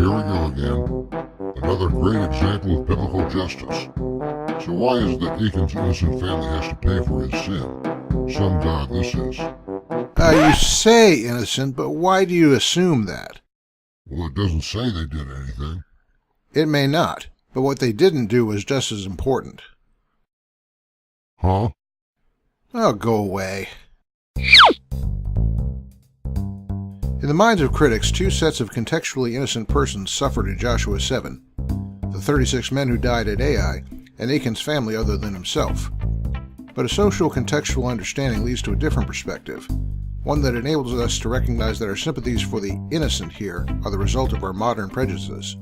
here we go again. Another great example of biblical justice. So why is it that Achan's innocent family has to pay for his sin? Some God this is. You say innocent, but why do you assume that? Well, it doesn't say they did anything. It may not, but what they didn't do was just as important. Huh? Oh, go away. In the minds of critics, two sets of contextually innocent persons suffered in Joshua 7. The 36 men who died at Ai, and Achan's family other than himself. But a social contextual understanding leads to a different perspective, one that enables us to recognize that our sympathies for the innocent here are the result of our modern prejudices.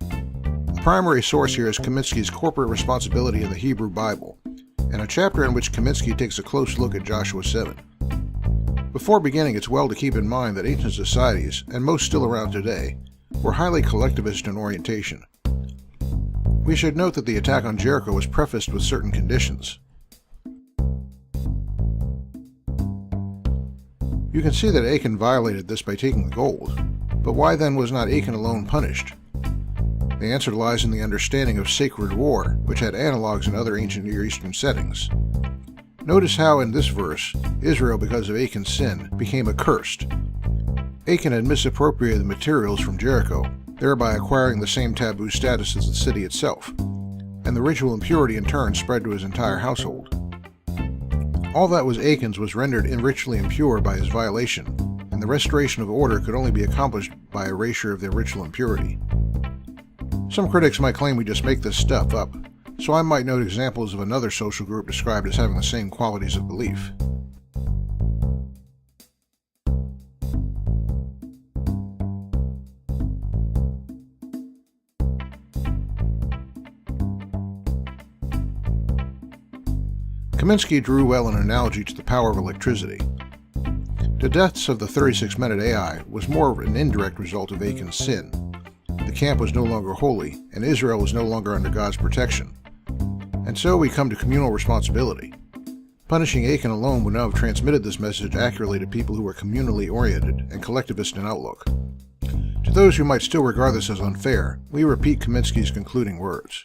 The primary source here is Kaminsky's Corporate Responsibility in the Hebrew Bible, and a chapter in which Kaminsky takes a close look at Joshua 7. Before beginning, it's well to keep in mind that ancient societies, and most still around today, were highly collectivist in orientation. We should note that the attack on Jericho was prefaced with certain conditions. You can see that Achan violated this by taking the gold, but why then was not Achan alone punished? The answer lies in the understanding of sacred war, which had analogs in other ancient Near Eastern settings. Notice how in this verse, Israel, because of Achan's sin, became accursed. Achan had misappropriated the materials from Jericho, thereby acquiring the same taboo status as the city itself, and the ritual impurity in turn spread to his entire household. All that was Achan's was rendered ritually impure by his violation, and the restoration of order could only be accomplished by erasure of their ritual impurity. Some critics might claim we just make this stuff up, so I might note examples of another social group described as having the same qualities of belief. Kaminsky drew well an analogy to the power of electricity. The deaths of the 36 men at Ai was more of an indirect result of Achan's sin. The camp was no longer holy, and Israel was no longer under God's protection. And so we come to communal responsibility. Punishing Achan alone would not have transmitted this message accurately to people who were communally oriented and collectivist in outlook. To those who might still regard this as unfair, we repeat Kaminsky's concluding words.